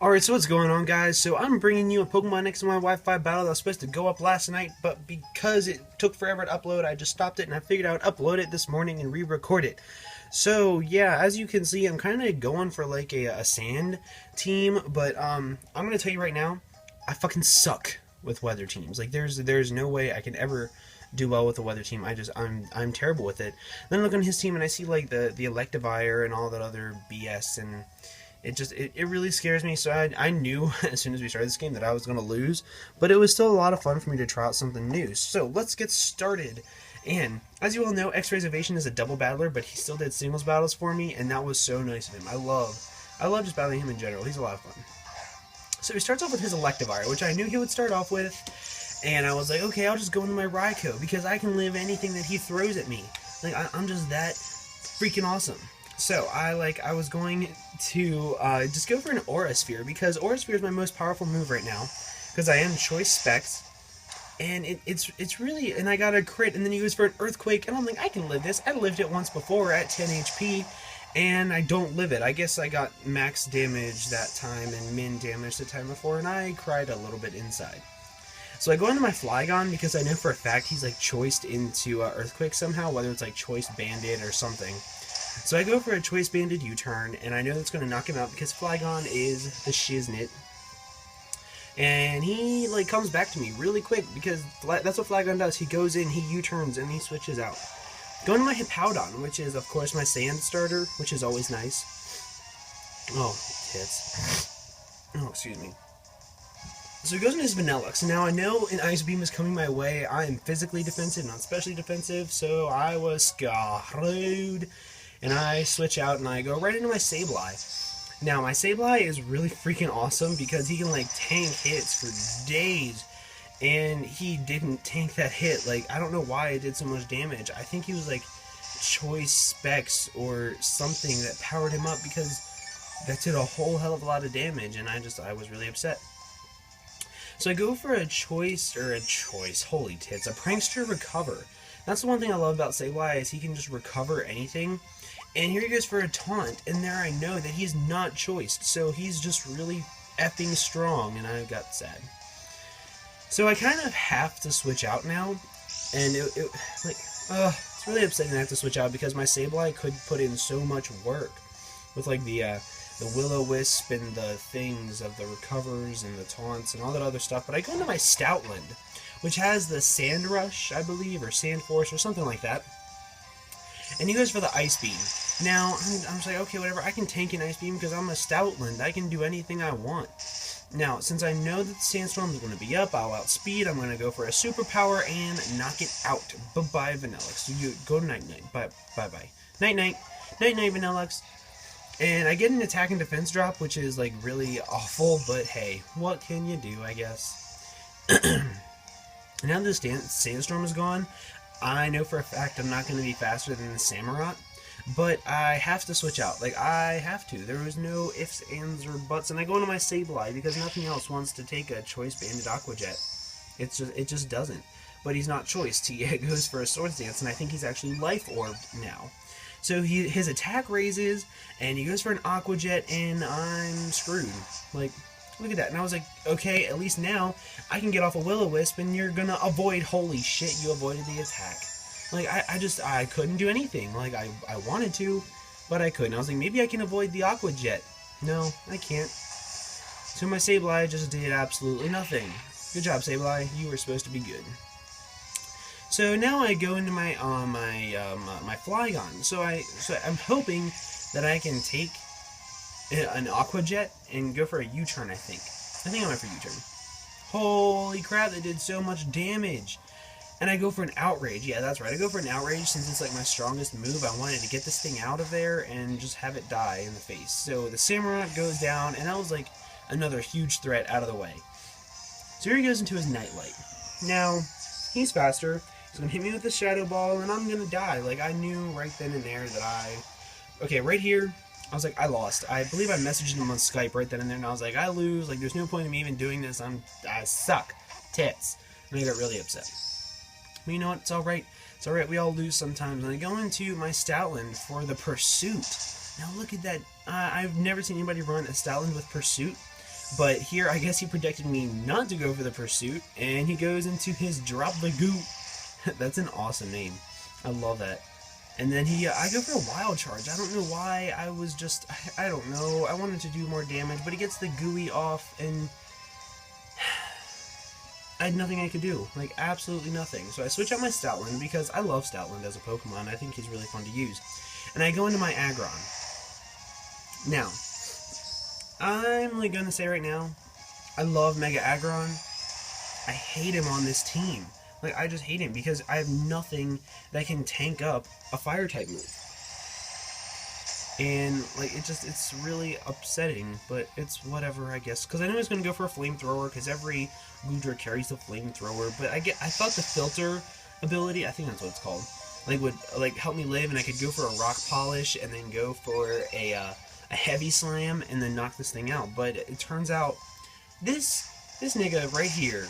Alright, so what's going on, guys? So I'm bringing you a Pokemon X and Y Wi-Fi battle that was supposed to go up last night, but because it took forever to upload, I just stopped it and I figured I would upload it this morning and re-record it. So yeah, as you can see, I'm kind of going for like a sand team, but I'm gonna tell you right now, I fucking suck with weather teams. Like there's no way I can ever do well with a weather team. I'm terrible with it. Then I look on his team and I see like the Electivire and all that other BS, and it really scares me. So I knew as soon as we started this game that I was going to lose, but it was still a lot of fun for me to try out something new. So let's get started. And as you all know, X-Ray's Evasion is a double battler, but he still did singles battles for me, and that was so nice of him. I love just battling him in general. He's a lot of fun. So he starts off with his Electivire, which I knew he would start off with, and I was like, okay, I'll just go into my Raikou, because I can live anything that he throws at me. Like, I'm just that freaking awesome. So, I was going to just go for an Aura Sphere, because Aura Sphere is my most powerful move right now, because I am Choice Specs, and it's really, and I got a crit, and then he goes for an Earthquake, and I'm like, I can live this. I lived it once before at 10 HP, and I don't live it. I guess I got max damage that time, and min damage the time before, and I cried a little bit inside. So I go into my Flygon, because I know for a fact he's like choiced into Earthquake somehow, whether it's like Choice Banded or something. So I go for a Choice Banded U-turn, and I know that's going to knock him out because Flygon is the shiznit. And he like comes back to me really quick because that's what Flygon does. He goes in, he U-turns, and he switches out. Going to my Hippowdon, which is of course my Sand starter, which is always nice. Oh, hits. Oh, excuse me. So he goes into his Vanillux. Now I know an Ice Beam is coming my way. I am physically defensive, not specially defensive, so I was screwed. And I switch out and I go right into my Sableye. Now my Sableye is really freaking awesome because he can like tank hits for days. And he didn't tank that hit. Like, I don't know why it did so much damage. I think he was like Choice Specs or something that powered him up, because that did a whole hell of a lot of damage, and I was really upset. So I go for a choice, holy tits, a Prankster Recover. That's the one thing I love about Sableye, is he can just recover anything. And here he goes for a taunt, and there I know that he's not choiced, so he's just really effing strong, and I got sad. So I kind of have to switch out now, and it's really upsetting I have to switch out because my Sableye could put in so much work with like the Will-O-Wisp and the things of the recovers and the taunts and all that other stuff. But I go into my Stoutland, which has the Sand Rush, I believe, or Sand Force or something like that. And he goes for the Ice Beam. Now, I'm just like, okay, whatever, I can tank an Ice Beam because I'm a Stoutland. I can do anything I want. Now, since I know that the Sandstorm is going to be up, I'll outspeed, I'm going to go for a Superpower and knock it out. Bye-bye, Vanillux. So you go night-night. Bye-bye. Night-night. Night-night, Vanillux. And I get an attack and defense drop, which is like really awful, but hey, what can you do, I guess? Now that the Sandstorm is gone, I know for a fact I'm not going to be faster than the Samurott, but I have to switch out. Like, I have to. There was no ifs, ands, or buts, and I go into my Sableye because nothing else wants to take a Choice Banded Aqua Jet. It just doesn't. But he's not choiced. He goes for a Swords Dance, and I think he's actually Life Orbed now. So his attack raises, and he goes for an Aqua Jet, and I'm screwed. Like, look at that. And I was like, okay, at least now I can get off a Will-O-Wisp, and you're gonna avoid. Holy shit, you avoided the attack. Like, I couldn't do anything. Like, I wanted to, but I couldn't. I was like, maybe I can avoid the Aqua Jet. No, I can't. So my Sableye just did absolutely nothing. Good job, Sableye. You were supposed to be good. So now I go into my my Flygon. So I'm hoping that I can take an Aqua Jet and go for a U-turn. I think I went for U-turn. Holy crap! That did so much damage. And I go for an Outrage. Yeah, that's right. I go for an Outrage since it's like my strongest move. I wanted to get this thing out of there and just have it die in the face. So the Samurott goes down, and that was like another huge threat out of the way. So here he goes into his Nightlight. Now, he's faster. He's going to hit me with the Shadow Ball, and I'm going to die. Like, I knew right then and there that okay, right here, I was like, I lost. I believe I messaged him on Skype right then and there, and I was like, I lose. Like, there's no point in me even doing this. I suck. Tits. And I got really upset. But you know what? It's alright. It's alright. We all lose sometimes. And I go into my Stoutland for the Pursuit. Now, look at that. I've never seen anybody run a Stoutland with Pursuit. But here, I guess he predicted me not to go for the pursuit, and he goes into his drop the goo. That's an awesome name. I love that. And then I go for a wild charge. I don't know why. I don't know. I wanted to do more damage, but he gets the gooey off, and I had nothing I could do. Like, absolutely nothing. So I switch out my Stoutland, because I love Stoutland as a Pokemon. I think he's really fun to use. And I go into my Aggron. Now, I'm like gonna say right now, I love Mega Aggron. I hate him on this team. Like, I just hate him because I have nothing that can tank up a Fire-type move. And, like, it's really upsetting, but it's whatever, I guess. Because I know he's going to go for a Flamethrower, because every Goodra carries the Flamethrower. But I thought the Filter ability, I think that's what it's called, like, would, like, help me live, and I could go for a Rock Polish, and then go for a Heavy Slam, and then knock this thing out. But it turns out, this nigga right here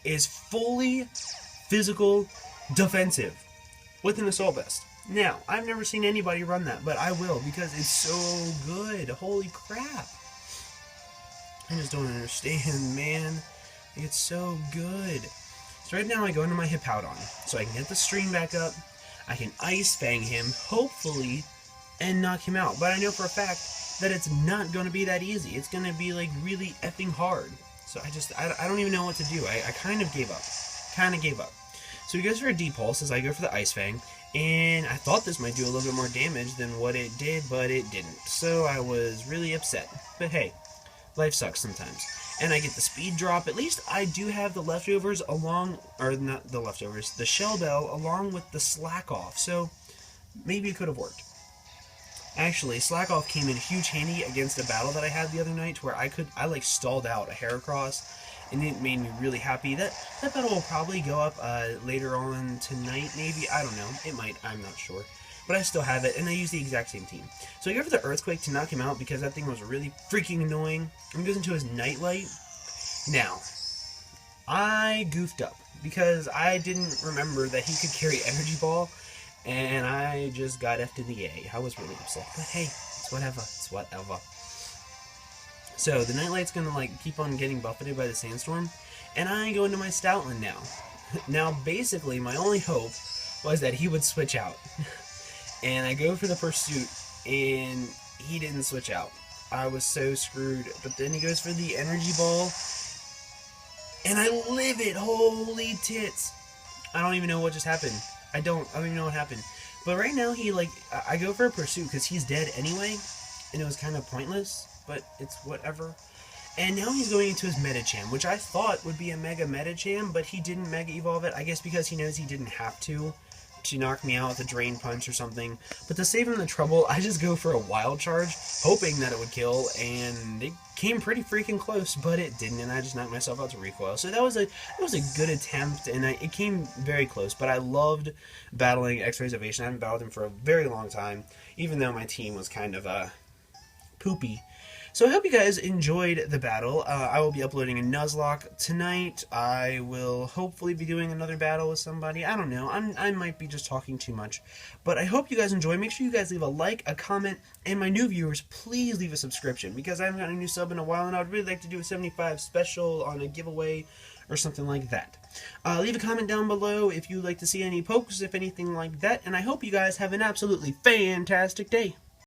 is fully physical defensive with an Assault Vest. Now, I've never seen anybody run that, but I will, because it's so good. Holy crap. I just don't understand, man. It's so good. So right now I go into my Hippowdon, so I can get the stream back up, I can Ice Fang him, hopefully, and knock him out. But I know for a fact that it's not going to be that easy. It's going to be, like, really effing hard. So I don't even know what to do. I kind of gave up. So he goes for a D-Pulse as I go for the Ice Fang, and I thought this might do a little bit more damage than what it did, but it didn't. So I was really upset. But hey, life sucks sometimes. And I get the speed drop. At least I do have the leftovers along, or not the leftovers, the Shell Bell along with the Slack Off. So maybe it could have worked. Actually, Slack Off came in huge handy against a battle that I had the other night where I like stalled out a Heracross, and it made me really happy. That battle will probably go up later on tonight, maybe. I don't know. It might. I'm not sure. But I still have it, and I use the exact same team. So I go for the Earthquake to knock him out because that thing was really freaking annoying. And he goes into his Nightlight. Now, I goofed up because I didn't remember that he could carry Energy Ball, and I just got F'd in the A. I was really upset, but hey, it's whatever. So the Nightlight's gonna like keep on getting buffeted by the Sandstorm, and I go into my Stoutland now. Now, basically, my only hope was that he would switch out. And I go for the Pursuit, and he didn't switch out. I was so screwed. But then he goes for the Energy Ball, and I live it. Holy tits. I don't even know what just happened. I don't even know what happened. But right now, I go for a Pursuit because he's dead anyway, and it was kind of pointless, but it's whatever. And now he's going into his Medicham, which I thought would be a Mega Medicham, but he didn't Mega Evolve it. I guess because he knows he didn't have to knock me out with a Drain Punch or something. But to save him the trouble, I just go for a Wild Charge, hoping that it would kill, and it came pretty freaking close, but it didn't, and I just knocked myself out to recoil. So that was a good attempt, and it came very close, but I loved battling X-Ray's Ovation. I haven't battled him for a very long time, even though my team was kind of poopy. So I hope you guys enjoyed the battle. I will be uploading a Nuzlocke tonight. I will hopefully be doing another battle with somebody. I don't know. I might be just talking too much. But I hope you guys enjoy. Make sure you guys leave a like, a comment, and my new viewers, please leave a subscription, because I haven't gotten a new sub in a while, and I'd really like to do a 75 special on a giveaway or something like that. Leave a comment down below if you'd like to see any pokes, if anything like that, and I hope you guys have an absolutely fantastic day.